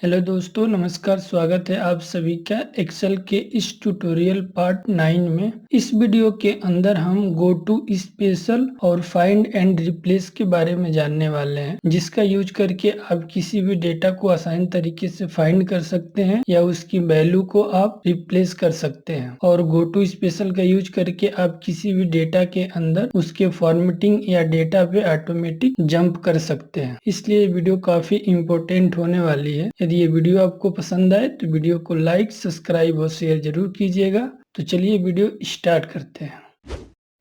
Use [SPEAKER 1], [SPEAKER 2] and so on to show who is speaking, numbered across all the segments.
[SPEAKER 1] Hello दोस्तों, नमस्कार। स्वागत है आप सभी का एक्सेल के इस ट्यूटोरियल पार्ट 9 में। इस वीडियो के अंदर हम गो टू स्पेशल और फाइंड एंड रिप्लेस के बारे में जानने वाले हैं, जिसका यूज करके आप किसी भी डेटा को आसान तरीके से फाइंड कर सकते हैं या उसकी वैल्यू को आप रिप्लेस कर सकते हैं। और गो टू स्पेशल का यूज करके आप किसी भी डेटा के अंदर उसके फॉर्मेटिंग या डेटा पे ऑटोमेटिक जंप कर सकते हैं। इसलिए वीडियो काफी इम्पोर्टेंट होने वाली है। यदि ये वीडियो आपको पसंद आए तो वीडियो को लाइक, सब्सक्राइब और शेयर जरूर कीजिएगा। तो चलिए वीडियो स्टार्ट करते हैं।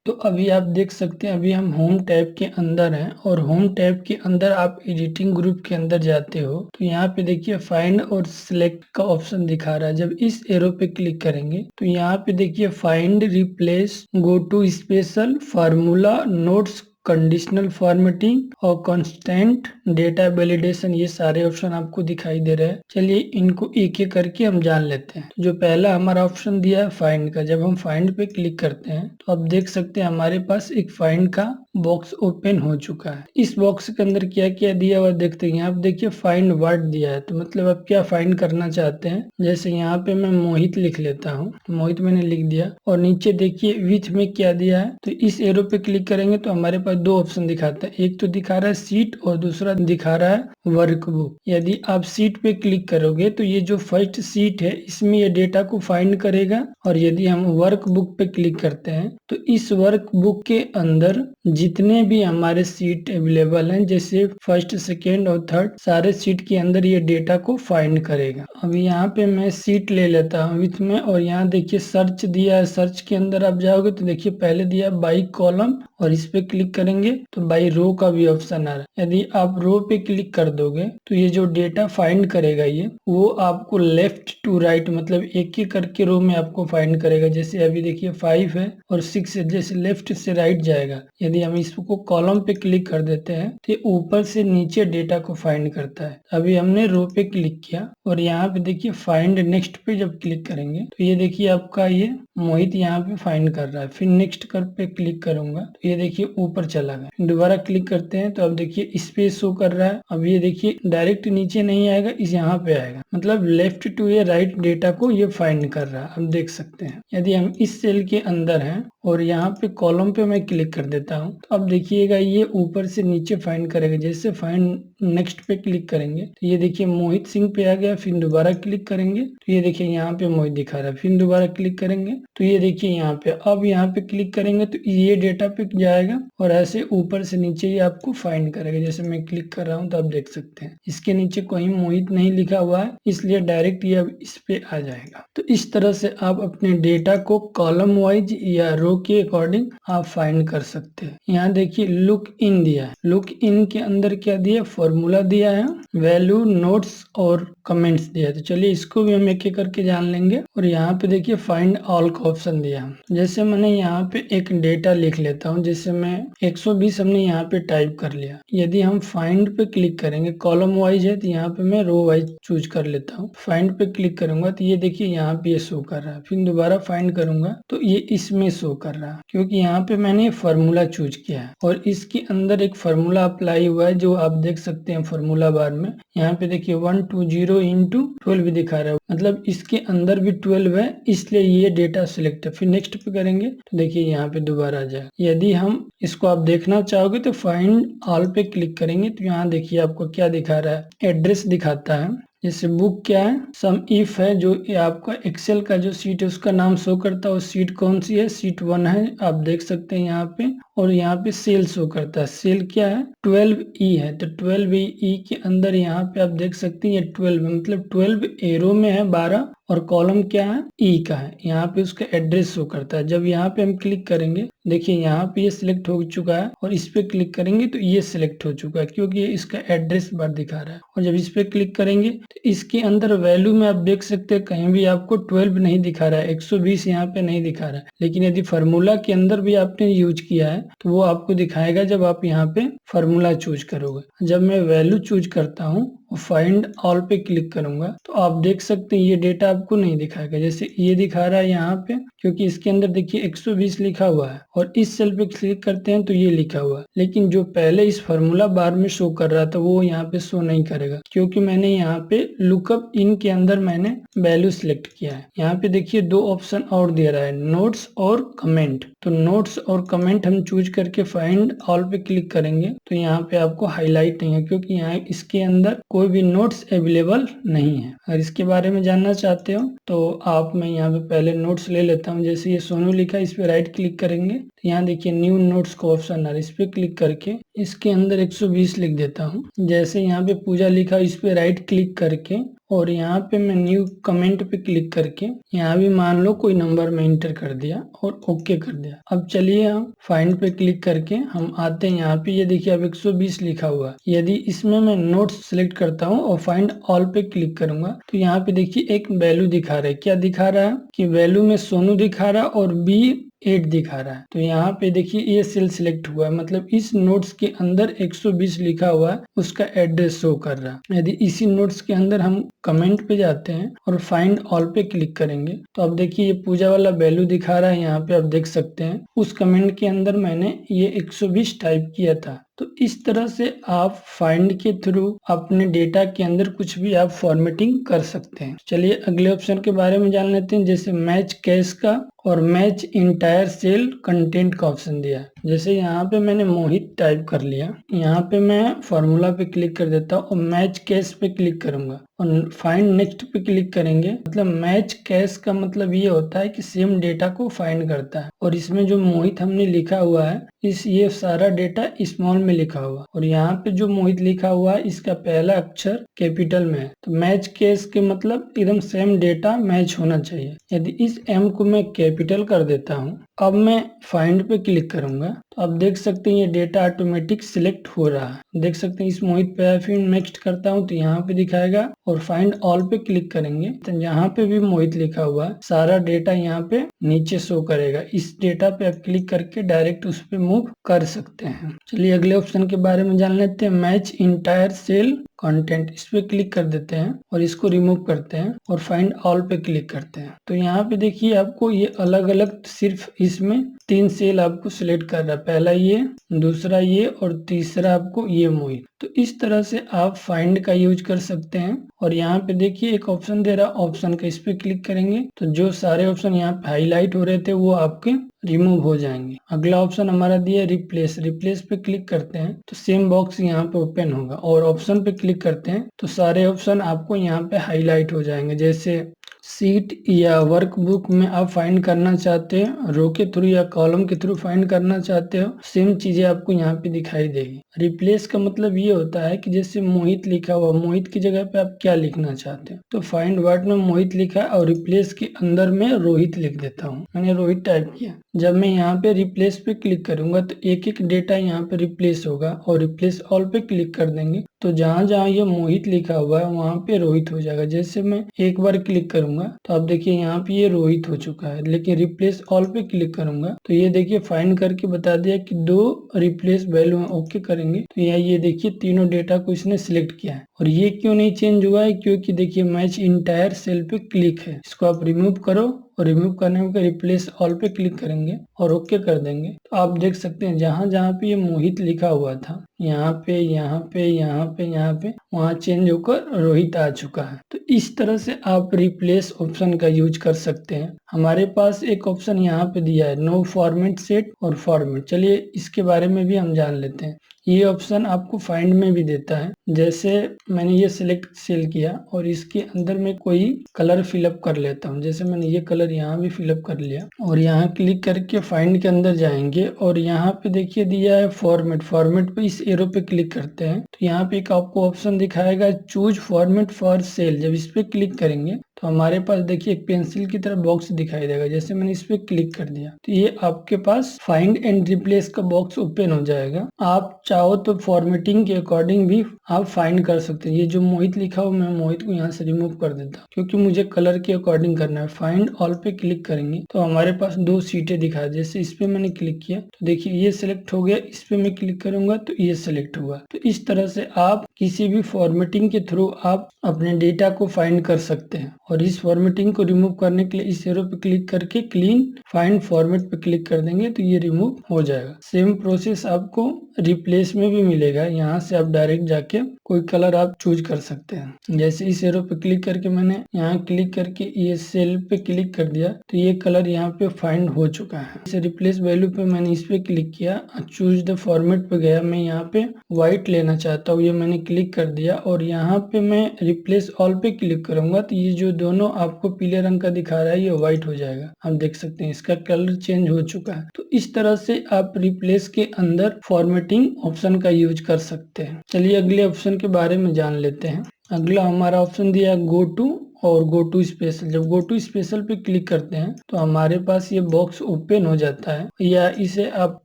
[SPEAKER 1] तो अभी आप देख सकते हैं, अभी हम होम टैब के अंदर हैं और होम टैब के अंदर आप एडिटिंग ग्रुप के अंदर जाते हो तो यहाँ पे देखिए फाइंड और सिलेक्ट का ऑप्शन दिखा रहा है। जब इस एरो पे क्लिक करेंगे तो यहाँ पे देखिए find, replace, go to special, formula, notes, conditional formatting और कांस्टेंट डेटा वैलिडेशन, ये सारे ऑप्शन आपको दिखाई दे रहे हैं। चलिए इनको एक एक करके हम जान लेते हैं। जो पहला हमारा ऑप्शन दिया है फाइंड का, जब हम फाइंड पे क्लिक करते हैं तो आप देख सकते हैं हमारे पास एक फाइंड का बॉक्स ओपन हो चुका है। इस बॉक्स के अंदर क्या क्या दिया हुआ देखते हैं। यहाँ पे देखिए फाइंड वर्ड दिया है, तो मतलब आप क्या फाइंड करना चाहते हैं। जैसे यहाँ पे मैं मोहित लिख लेता हूँ, मोहित मैंने लिख दिया। और नीचे देखिए विथ में क्या दिया है, तो इस एरो पे क्लिक करेंगे तो हमारे पास दो ऑप्शन दिखाता है। एक तो दिखा रहा है सीट और दूसरा दिखा रहा है वर्कबुक। यदि आप सीट पे क्लिक करोगे तो ये जो फर्स्ट सीट है इसमें ये डेटा को फाइंड करेगा। और यदि हम वर्कबुक पे क्लिक करते हैं तो इस वर्कबुक के अंदर जितने भी हमारे सीट अवेलेबल हैं, जैसे फर्स्ट, सेकेंड और थर्ड, सारे सीट के अंदर ये डेटा को फाइंड करेगा। अभी यहाँ पे मैं सीट ले लेता हूँ विथ में, और यहाँ देखिए सर्च दिया है। सर्च के अंदर आप जाओगे तो देखिए पहले दिया है बाई कॉलम, और इस पे क्लिक करेंगे तो बाई रो का भी ऑप्शन आ रहा है। यदि आप रो पे क्लिक कर दोगे तो ये जो डेटा फाइंड करेगा ये वो आपको लेफ्ट टू राइट, मतलब एक एक करके रो में आपको फाइंड करेगा। जैसे अभी देखिए 5 है और 6 है, जैसे लेफ्ट से राइट जाएगा। यदि हम इसको कॉलम पे क्लिक कर देते हैं तो ऊपर से नीचे डेटा को फाइंड करता है। अभी हमने रो पे क्लिक किया और यहाँ पे देखिए फाइंड नेक्स्ट पे जब क्लिक करेंगे तो ये देखिए आपका ये मोहित यहाँ पे फाइंड कर रहा है। फिर नेक्स्ट कर पे क्लिक करूंगा तो ये देखिए ऊपर चला गया। दोबारा क्लिक करते हैं तो अब देखिए स्पेस शो कर रहा है। अब ये देखिए डायरेक्ट नीचे नहीं आएगा, इस यहाँ पे आएगा, मतलब लेफ्ट टू ये राइट डेटा को ये फाइंड कर रहा है। अब देख सकते हैं यदि हम इस सेल के अंदर हैं और यहाँ पे कॉलम पे मैं क्लिक कर देता हूँ तो अब देखिएगा ये ऊपर से नीचे फाइंड करेगा। जैसे फाइंड नेक्स्ट पे क्लिक करेंगे तो ये देखिए मोहित सिंह पे आ गया। फिर दोबारा क्लिक करेंगे तो ये देखिए यहाँ पे मोहित दिखा रहा है। फिर दोबारा क्लिक करेंगे तो ये देखिए यहाँ पे, अब यहाँ पे क्लिक करेंगे तो ये डेटा पे जाएगा और ऐसे ऊपर से नीचे ही आपको फाइंड करेगा। जैसे मैं क्लिक कर रहा हूँ तो आप देख सकते हैं इसके नीचे कोई मोहित नहीं लिखा हुआ है, इसलिए डायरेक्ट ये अब इस पे आ जाएगा। तो इस तरह से आप अपने डेटा को कॉलम वाइज या रो के अकॉर्डिंग आप फाइंड कर सकते हैं। यहाँ देखिए लुक इन दिया है। लुक इन के अंदर क्या दिया, फॉर्मूला दिया है, वैल्यू, नोट्स और कमेंट्स दिया है। तो चलिए इसको भी हम एक एक करके जान लेंगे। और यहाँ पे देखिए फाइंड ऑल का ऑप्शन दिया है। जैसे मैंने यहाँ पे एक डेटा लिख लेता हूँ, जैसे मैं 120 हमने यहाँ पे टाइप कर लिया। यदि हम फाइंड पे क्लिक करेंगे, कॉलम वाइज है तो यहाँ पे मैं रो वाइज चूज कर लेता हूँ। फाइंड पे क्लिक करूंगा तो ये देखिए यहाँ पे ये शो कर रहा है। फिर दोबारा फाइंड करूंगा तो ये इसमें शो कर रहा है, क्योंकि यहाँ पे मैंने फार्मूला चूज किया है और इसके अंदर एक फार्मूला अप्लाई हुआ है जो आप देख सकते हैं फार्मूला बार में। यहाँ पे देखिए 120 इंटू 12 दिखा रहा है, मतलब इसके अंदर भी 12 है, इसलिए ये डेटा सिलेक्ट है। फिर नेक्स्ट पे करेंगे तो देखिए यहाँ पे दोबारा आ जाए। यदि हम इसको आप देखना चाहोगे तो फाइंड ऑल पे क्लिक करेंगे तो यहाँ देखिए आपको क्या दिखा रहा है, एड्रेस दिखाता है। जैसे बुक क्या है, सम इफ है, जो ये आपका एक्सेल का जो सीट है उसका नाम शो करता है। वो सीट कौन सी है, सीट 1 है, आप देख सकते हैं यहाँ पे। और यहाँ पे सेल शो करता है, सेल क्या है, 12E है। तो 12E के अंदर यहाँ पे आप देख सकते हैं ये 12 है, मतलब 12 एरो में है 12, और कॉलम क्या है, ई का है। यहाँ पे उसका एड्रेस शो करता है। जब यहाँ पे हम क्लिक करेंगे देखिए यहाँ पे ये सिलेक्ट हो चुका है, और इस पे क्लिक करेंगे तो ये सिलेक्ट हो चुका है, क्योंकि ये इसका एड्रेस बार दिखा रहा है। और जब इस पे क्लिक करेंगे तो इसके अंदर वैल्यू में आप देख सकते हैं कहीं भी आपको 12 नहीं दिखा रहा है, 120 यहाँ पे नहीं दिखा रहा है। लेकिन यदि फार्मूला के अंदर भी आपने यूज किया है तो वो आपको दिखाएगा जब आप यहाँ पे फार्मूला चूज करोगे। जब मैं वैल्यू चूज करता हूँ और फाइंड ऑल पे क्लिक करूंगा तो आप देख सकते हैं ये डेटा आपको नहीं दिखाएगा। जैसे ये दिखा रहा है यहाँ पे, क्योंकि इसके अंदर देखिए 120 लिखा हुआ है और इस सेल पे क्लिक करते हैं तो ये लिखा हुआ है, लेकिन जो पहले इस फार्मूला बार में शो कर रहा था वो यहाँ पे शो नहीं करेगा, क्योंकि मैंने यहाँ पे लुकअप इन के अंदर मैंने वैल्यू सिलेक्ट किया है। यहाँ पे देखिए दो ऑप्शन और दे रहा है, नोट्स और कमेंट। तो नोट्स और कमेंट हम चूज करके फाइंड ऑल पे क्लिक करेंगे तो यहाँ पे आपको हाईलाइट नहीं है, क्योंकि यहाँ इसके अंदर कोई भी नोट्स अवेलेबल नहीं है। अगर इसके बारे में जानना चाहते हो तो मैं यहाँ पे पहले नोट्स ले लेता हूँ। जैसे ये सोनू लिखा है, इस पे राइट क्लिक करेंगे तो यहाँ देखिए न्यू नोट्स का ऑप्शन आ रहा है, इस पे क्लिक करके इसके अंदर 120 लिख देता हूँ। जैसे यहाँ पे पूजा लिखा, इस पे राइट क्लिक करके और यहाँ पे मैं न्यू कमेंट पे क्लिक करके यहाँ भी मान लो कोई नंबर में इंटर कर दिया और ओके कर दिया। अब चलिए हम फाइंड पे क्लिक करके हम आते हैं यहाँ पे, ये देखिए अब 120 लिखा हुआ है। यदि इसमें मैं नोट्स सिलेक्ट करता हूँ और फाइंड ऑल पे क्लिक करूंगा तो यहाँ पे देखिए एक वैल्यू दिखा रहा है। क्या दिखा रहा है कि वैल्यू में सोनू दिखा रहा है और B8 दिखा रहा है। तो यहाँ पे देखिए ये सेल सिलेक्ट हुआ है, मतलब इस नोट्स के अंदर 120 लिखा हुआ है, उसका एड्रेस शो कर रहा है। यदि इसी नोट्स के अंदर हम कमेंट पे जाते हैं और फाइंड ऑल पे क्लिक करेंगे तो अब देखिए ये पूजा वाला वैल्यू दिखा रहा है। यहाँ पे आप देख सकते हैं उस कमेंट के अंदर मैंने ये 120 टाइप किया था। तो इस तरह से आप फाइंड के थ्रू अपने डेटा के अंदर कुछ भी आप फॉर्मेटिंग कर सकते हैं। चलिए अगले ऑप्शन के बारे में जान लेते हैं। जैसे मैच कैश का और मैच इंटायर सेल कंटेंट का ऑप्शन दिया है। जैसे यहाँ पे मैंने मोहित टाइप कर लिया, यहाँ पे मैं फॉर्मूला पे क्लिक कर देता हूँ और मैच कैश पे क्लिक करूंगा और फाइंड नेक्स्ट पे क्लिक करेंगे। मतलब मैच कैश का मतलब ये होता है कि सेम डेटा को फाइंड करता है और इसमें जो मोहित हमने लिखा हुआ है ये सारा डेटा स्मॉल में लिखा हुआ और यहाँ पे जो मोहित लिखा हुआ है इसका पहला अक्षर कैपिटल में है। तो मैच केस के मतलब एकदम सेम डेटा मैच होना चाहिए। यदि इस एम को मैं कैपिटल कर देता हूँ, अब मैं फाइंड पे क्लिक करूंगा तो आप देख सकते हैं ये डेटा ऑटोमेटिक सिलेक्ट हो रहा है। देख सकते हैं इस मोहित पे फिर नेक्स्ट करता हूँ तो यहाँ पे दिखाएगा और फाइंड ऑल पे क्लिक करेंगे तो यहाँ पे भी मोहित लिखा हुआ है, सारा डेटा यहाँ पे नीचे शो करेगा। इस डेटा पे आप क्लिक करके डायरेक्ट उस पे मूव कर सकते हैं। चलिए अगले ऑप्शन के बारे में जान लेते हैं, मैच इंटायर सेल कंटेंट। इस पे क्लिक कर देते हैं और इसको रिमूव करते हैं और फाइंड ऑल पे क्लिक करते हैं। तो यहाँ पे देखिए आपको ये अलग अलग सिर्फ इसमें 3 सेल आपको सिलेक्ट कर रहा है, पहला ये, दूसरा ये और तीसरा आपको ये मोहित। तो इस तरह से आप फाइंड का यूज कर सकते हैं। और यहाँ पे देखिए एक ऑप्शन दे रहा है ऑप्शन का, इस पे क्लिक करेंगे तो जो सारे ऑप्शन यहाँ पे हाईलाइट हो रहे थे वो आपके रिमूव हो जाएंगे। अगला ऑप्शन हमारा दिया रिप्लेस। रिप्लेस पे क्लिक करते हैं तो सेम बॉक्स यहाँ पे ओपन होगा और ऑप्शन पे क्लिक करते हैं तो सारे ऑप्शन आपको यहाँ पे हाईलाइट हो जाएंगे। जैसे सीट या वर्कबुक में आप फाइंड करना चाहते हैं, रो के थ्रू या कॉलम के थ्रू फाइंड करना चाहते हो, सेम चीजें आपको यहाँ पे दिखाई देगी। रिप्लेस का मतलब ये होता है कि जैसे मोहित लिखा हुआ, मोहित की जगह पे आप क्या लिखना चाहते हो। तो फाइंड वर्ड में मोहित लिखा और रिप्लेस के अंदर में रोहित लिख देता हूँ। मैंने रोहित टाइप किया। जब मैं यहाँ पे रिप्लेस पे क्लिक करूंगा तो एक एक डेटा यहाँ पे रिप्लेस होगा और रिप्लेस ऑल पे क्लिक कर देंगे तो जहाँ जहाँ ये मोहित लिखा हुआ है वहाँ पे रोहित हो जाएगा। जैसे मैं एक बार क्लिक करूंगा तो आप देखिए यहाँ पे ये रोहित हो चुका है, लेकिन रिप्लेस ऑल पे क्लिक करूंगा तो ये देखिए फाइंड करके बता दिया कि 2 रिप्लेस वैल्यू है। ओके करेंगे तो यहाँ ये देखिए तीनों डेटा को इसने सिलेक्ट किया है। और ये क्यों नहीं चेंज हुआ है, क्योंकि देखिए मैच इंटायर सेल पे क्लिक है। इसको आप रिमूव करो और रिमूव करने के रिप्लेस ऑल पे क्लिक करेंगे और ओके कर देंगे तो आप देख सकते हैं जहाँ जहाँ पे ये मोहित लिखा हुआ था यहाँ पे यहाँ पे यहाँ पे यहाँ पे वहाँ चेंज होकर रोहित आ चुका है। तो इस तरह से आप रिप्लेस ऑप्शन का यूज कर सकते हैं। हमारे पास एक ऑप्शन यहाँ पे दिया है नो फॉर्मेट सेट और फॉर्मेट। चलिए इसके बारे में भी हम जान लेते हैं। ये ऑप्शन आपको फाइंड में भी देता है। जैसे मैंने ये सिलेक्ट सेल किया और इसके अंदर में कोई कलर फिलअप कर लेता हूँ। जैसे मैंने ये कलर यहाँ भी फिलअप कर लिया और यहाँ क्लिक करके फाइंड के अंदर जाएंगे और यहाँ पे देखिए दिया है फॉर्मेट। फॉर्मेट पे इस एरो पे क्लिक करते हैं तो यहाँ पे एक आपको ऑप्शन दिखाएगा चूज फॉर्मेट फॉर सेल। जब इस पे क्लिक करेंगे तो हमारे पास देखिए एक पेंसिल की तरह बॉक्स दिखाई देगा। जैसे मैंने इस पे क्लिक कर दिया तो ये आपके पास फाइंड एंड रिप्लेस का बॉक्स ओपन हो जाएगा। आप चाहो तो फॉर्मेटिंग के अकॉर्डिंग भी आप फाइंड कर सकते हैं। ये जो मोहित लिखा हो, मैं मोहित को यहाँ से रिमूव कर देता हूँ क्योंकि मुझे कलर के अकॉर्डिंग करना है। फाइंड ऑल पे क्लिक करेंगे तो हमारे पास 2 सीटें दिखा। जैसे इस पे मैंने क्लिक किया तो देखिए ये सिलेक्ट हो गया, इस पे मैं क्लिक करूंगा तो ये सिलेक्ट होगा। तो इस तरह से आप किसी भी फॉर्मेटिंग के थ्रू आप अपने डेटा को फाइंड कर सकते हैं। और इस फॉर्मेटिंग को रिमूव करने के लिए इस एरो पे क्लिक करके क्लीन फाइंड फॉर्मेट पे क्लिक कर देंगे तो ये रिमूव हो जाएगा। सेम प्रोसेस आपको रिप्लेस में भी मिलेगा। यहाँ से आप डायरेक्ट जाके कोई कलर आप चूज कर सकते हैं। जैसे इस एरो पे क्लिक करके मैंने यहाँ क्लिक करके ये सेल पे क्लिक कर दिया तो ये कलर यहाँ पे फाइंड हो चुका है। इसे रिप्लेस वैल्यू पे मैंने इस पे क्लिक किया, चूज द फॉर्मेट पे गया, मैं यहाँ पे व्हाइट लेना चाहता हूँ, ये मैंने क्लिक कर दिया। और यहाँ पे मैं रिप्लेस ऑल पे क्लिक करूंगा तो ये जो दोनों आपको पीले रंग का दिखा रहा है ये व्हाइट हो जाएगा। आप देख सकते हैं इसका कलर चेंज हो चुका है। तो इस तरह से आप रिप्लेस के अंदर फॉर्मेटिंग ऑप्शन का यूज कर सकते हैं। चलिए अगले ऑप्शन के बारे में जान लेते हैं। अगला हमारा ऑप्शन दिया है गो टू और गो टू स्पेशल। जब गो टू स्पेशल पे क्लिक करते हैं तो हमारे पास ये बॉक्स ओपन हो जाता है, या इसे आप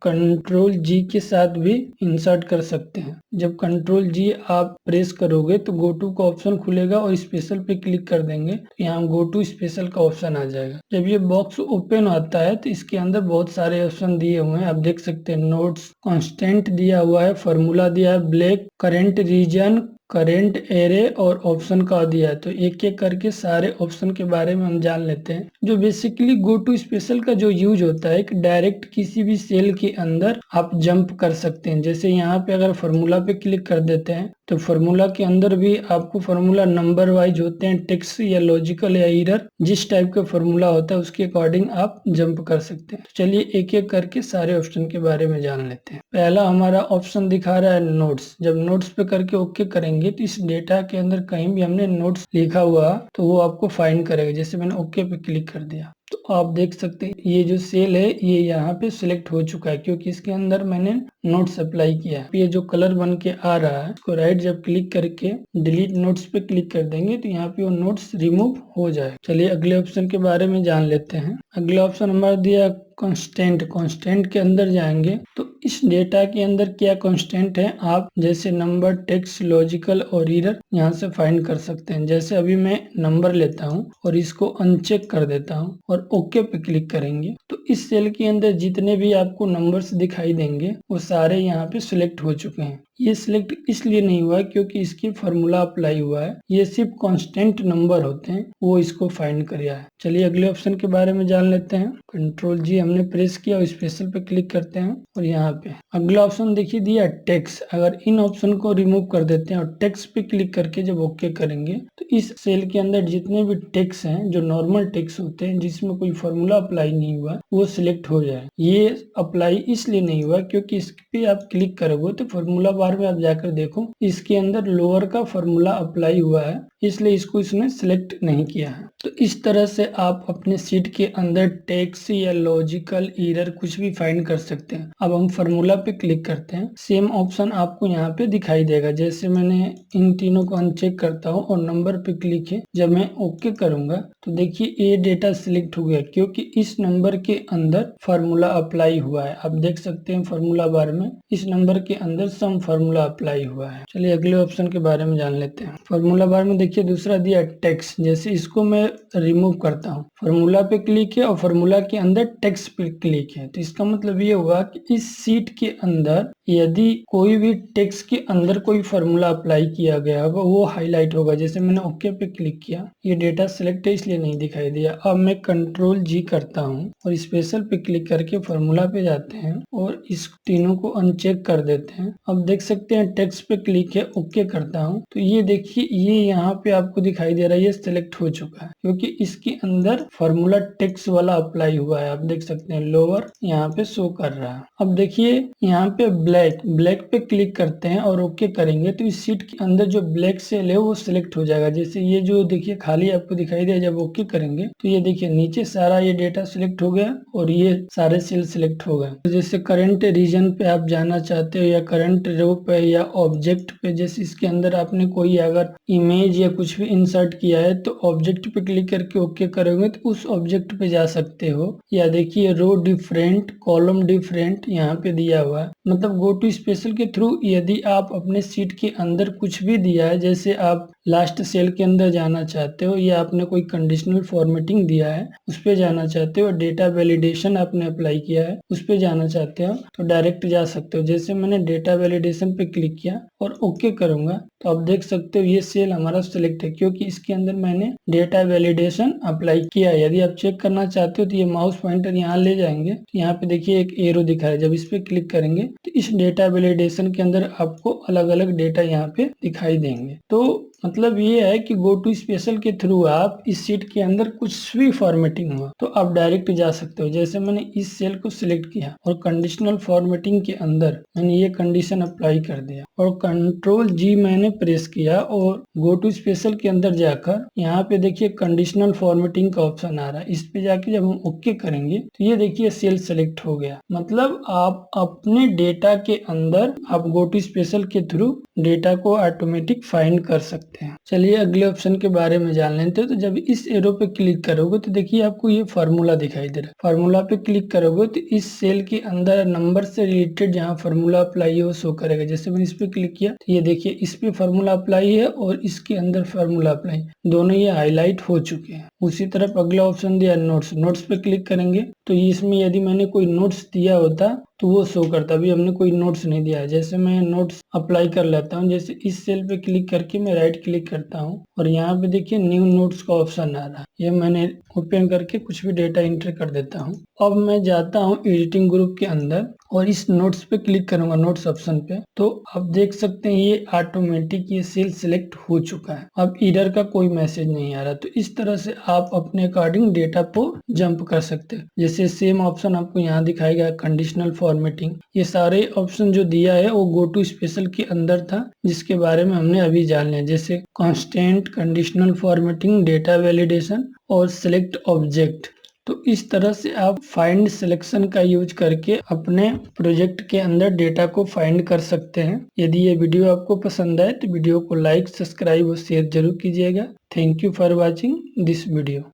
[SPEAKER 1] कंट्रोल जी के साथ भी इंसर्ट कर सकते हैं। जब कंट्रोल जी आप प्रेस करोगे तो गो टू का ऑप्शन खुलेगा और स्पेशल पे क्लिक कर देंगे तो यहाँ गो टू स्पेशल का ऑप्शन आ जाएगा। जब ये बॉक्स ओपन आता है तो इसके अंदर बहुत सारे ऑप्शन दिए हुए हैं। आप देख सकते हैं नोट्स, कांस्टेंट दिया हुआ है, फार्मूला दिया है, black, current region, current array और ऑप्शन का दिया है। तो एक एक करके सारे ऑप्शन के बारे में हम जान लेते हैं। जो बेसिकली गो टू स्पेशल का जो यूज होता है कि डायरेक्ट किसी भी सेल के अंदर आप जंप कर सकते हैं। जैसे यहाँ पे अगर फार्मूला पे क्लिक कर देते हैं तो फार्मूला के अंदर भी आपको फार्मूला नंबर वाइज होते हैं, टेक्स्ट या लॉजिकल या एरर, जिस टाइप का फार्मूला होता है उसके अकॉर्डिंग आप जंप कर सकते हैं। चलिए एक एक करके सारे ऑप्शन के बारे में जान लेते हैं। पहला हमारा ऑप्शन दिखा रहा है नोट्स। जब नोट्स पे करके ओके करेंगे तो इस डेटा के अंदर कहीं भी हमने नोट्स लिखा हुआ तो वो आपको फाइंड करेगा। जैसे मैंने ओके पे क्लिक कर दिया तो आप देख सकते हैं ये जो सेल है ये यहाँ पे सिलेक्ट हो चुका है क्योंकि इसके अंदर मैंने नोट्स अप्लाई किया है। ये जो कलर बन के आ रहा है इसको राइट जब क्लिक करके डिलीट नोट्स पे क्लिक कर देंगे तो यहाँ पे वो नोट्स रिमूव हो जाए। चलिए अगले ऑप्शन के बारे में जान लेते हैं। अगला ऑप्शन हमारा दिया कांस्टेंट। कांस्टेंट के अंदर जाएंगे तो इस डेटा के अंदर क्या कांस्टेंट है आप जैसे नंबर, टेक्स्ट, लॉजिकल और एरर यहाँ से फाइंड कर सकते हैं। जैसे अभी मैं नंबर लेता हूँ और इसको अनचेक कर देता हूँ और ओके पे क्लिक करेंगे तो इस सेल के अंदर जितने भी आपको नंबर्स दिखाई देंगे वो सारे यहाँ पे सिलेक्ट हो चुके हैं। ये सिलेक्ट इसलिए नहीं हुआ क्योंकि इसकी फार्मूला अप्लाई हुआ है। ये सिर्फ कांस्टेंट नंबर होते हैं वो इसको फाइंड कर रहा है। चलिए अगले ऑप्शन के बारे में जान लेते हैं। कंट्रोल जी हमने प्रेस किया और स्पेशल पे क्लिक करते हैं और यहाँ पे अगला ऑप्शन देखिए दिया टेक्स्ट। अगर इन ऑप्शन को रिमूव कर देते हैं और टेक्स्ट पे क्लिक करके जब ओके करेंगे तो इस सेल के अंदर जितने भी टेक्स्ट हैं जो नॉर्मल टेक्स्ट होते हैं जिसमें कोई फार्मूला अप्लाई नहीं हुआ वो सिलेक्ट हो जाए। ये अप्लाई इसलिए नहीं हुआ क्योंकि इस पे आप क्लिक करोगे तो फार्मूला बार में आप जाकर देखो इसके अंदर लोअर का फार्मूला अप्लाई हुआ है इसलिए इसको इसने सिलेक्ट नहीं किया है। तो इस तरह से आप अपने सीट के अंदर टेक्स्ट या लॉजिकल एरर कुछ भी फाइंड कर सकते हैं। अब हम फार्मूला पे क्लिक करते हैं, सेम ऑप्शन आपको यहाँ पे दिखाई देगा। जैसे मैंने इन तीनों को अनचेक करता हूँ और नंबर पे क्लिक है, जब मैं ओके करूंगा तो देखिए ये डेटा सिलेक्ट हो गया क्योंकि इस नंबर के अंदर फार्मूला अप्लाई हुआ है। आप देख सकते हैं फार्मूला बार में इस नंबर के अंदर सम फार्मूला अप्लाई हुआ है। चलिए अगले ऑप्शन के बारे में जान लेते हैं। फार्मूला बार में देखिए दूसरा दिया टेक्स्ट। जैसे इसको मैं रिमूव करता हूँ, फार्मूला पे क्लिक है और फार्मूला के अंदर टेक्स्ट पे क्लिक है तो इसका मतलब ये हुआ कि इस सीट के अंदर यदि कोई भी टेक्स्ट के अंदर कोई फार्मूला अप्लाई किया गया होगा वो हाईलाइट होगा। जैसे मैंने ओके पे क्लिक किया, ये डेटा सिलेक्ट है इसलिए नहीं दिखाई दिया। अब मैं कंट्रोल जी करता हूँ और स्पेशल पे क्लिक करके फार्मूला पे जाते हैं और इस तीनों को अनचेक कर देते हैं। अब देख सकते हैं टेक्स्ट पे क्लिक है, ओके करता हूँ तो ये देखिए ये यहाँ पे आपको दिखाई दे रहा है ये सिलेक्ट हो चुका है क्योंकि इसके अंदर फार्मूला टेक्स्ट वाला अप्लाई हुआ है। आप देख सकते हैं लोअर यहाँ पे शो कर रहा है। अब देखिए यहाँ पे ब्लैक पे क्लिक करते हैं और ओके करेंगे तो इस शीट के अंदर जो ब्लैक सेल है वो सिलेक्ट हो जाएगा। जैसे ये जो देखिए खाली आपको दिखाई दे, जब ओके करेंगे तो ये देखिए नीचे सारा ये डेटा सिलेक्ट हो गया और ये सारे सेल सिलेक्ट हो गए। तो जैसे करंट रीजन पे आप जाना चाहते हो या करंट रो पे या ऑब्जेक्ट पे, जैसे इसके अंदर आपने कोई अगर इमेज या कुछ भी इंसर्ट किया है तो ऑब्जेक्ट पे क्लिक करके ओके करोगे तो उस ऑब्जेक्ट पे जा सकते हो। या देखिए रो डिफरेंट, कॉलम डिफरेंट यहाँ पे दिया हुआ है। मतलब गो टू स्पेशल के थ्रू यदि आप अपने शीट के अंदर कुछ भी दिया है, जैसे आप लास्ट सेल के अंदर जाना चाहते हो या आपने कोई कंडीशनल फॉर्मेटिंग दिया है उस पे जाना चाहते हो, डेटा वैलिडेशन आपने अप्लाई किया है उस पे जाना चाहते हो तो डायरेक्ट जा सकते हो। जैसे मैंने डेटा वैलिडेशन पे क्लिक किया और ओके करूंगा तो आप देख सकते हो ये सेल हमारा सिलेक्ट है क्योंकि इसके अंदर मैंने डेटा वैलिडेशन अप्लाई किया है। यदि आप चेक करना चाहते हो तो ये माउस पॉइंटर यहाँ ले जाएंगे तो यहाँ पे देखिए एक एरो दिखा है, जब इस पे क्लिक करेंगे तो इस डेटा वैलिडेशन के अंदर आपको अलग अलग डेटा यहाँ पे दिखाई देंगे। तो मतलब ये है कि गो टू स्पेशल के थ्रू आप इस शीट के अंदर कुछ भी फॉर्मेटिंग हुआ तो आप डायरेक्ट जा सकते हो। जैसे मैंने इस सेल को सिलेक्ट किया और कंडीशनल फॉर्मेटिंग के अंदर मैंने ये कंडीशन अप्लाई कर दिया और कंट्रोल जी मैंने प्रेस किया और गो टू स्पेशल के अंदर जाकर यहाँ पे देखिए कंडीशनल फॉर्मेटिंग का ऑप्शन आ रहा है। इस पे जाके जब हम ओके करेंगे तो ये देखिए सेल सेलेक्ट हो गया। मतलब आप अपने डेटा के अंदर आप गो टू स्पेशल के थ्रू डेटा को ऑटोमेटिक फाइंड कर सकते हैं। चलिए अगले ऑप्शन के बारे में जान लेते हैं। तो जब इस एरो पे क्लिक करोगे तो देखिए आपको ये फार्मूला दिखाई दे रहा है। फार्मूला पे क्लिक करोगे तो इस सेल के अंदर नंबर से रिलेटेड जहाँ फार्मूला अप्लाई है वो शो करेगा। जैसे मैंने इस पे क्लिक किया तो ये देखिए इस पे फार्मूला अप्लाई है और इसके अंदर फार्मूला अप्लाई, दोनों ये हाईलाइट हो चुके हैं। उसी तरफ अगला ऑप्शन दिया नोट्स। नोट्स पे क्लिक करेंगे तो इसमें यदि मैंने कोई नोट्स दिया होता तो वो शो करता। अभी हमने कोई नोट्स नहीं दिया है। जैसे मैं नोट्स अप्लाई कर लेता हूँ, जैसे इस सेल पे क्लिक करके मैं राइट क्लिक करता हूँ और यहाँ पे देखिए न्यू नोट्स का ऑप्शन आ रहा है। ये मैंने ओपन करके कुछ भी डेटा एंटर कर देता हूँ। अब मैं जाता हूँ एडिटिंग ग्रुप के अंदर और इस नोट्स पे क्लिक करूंगा, नोट्स ऑप्शन पे, तो आप देख सकते हैं ये ऑटोमेटिक ये सेल सिलेक्ट हो चुका है। अब एरर का कोई मैसेज नहीं आ रहा। तो इस तरह से आप अपने अकॉर्डिंग डेटा को जंप कर सकते हैं। जैसे सेम ऑप्शन आपको यहाँ दिखाएगा कंडीशनल फॉर्मेटिंग। ये सारे ऑप्शन जो दिया है वो गो टू स्पेशल के अंदर था जिसके बारे में हमने अभी जान लिया। जैसे constant, conditional formatting, data validation और सिलेक्ट ऑब्जेक्ट। तो इस तरह से आप फाइंड सिलेक्शन का यूज करके अपने प्रोजेक्ट के अंदर डेटा को फाइंड कर सकते हैं। यदि ये वीडियो आपको पसंद आए तो वीडियो को लाइक, सब्सक्राइब और शेयर जरूर कीजिएगा। Thank you for watching this video.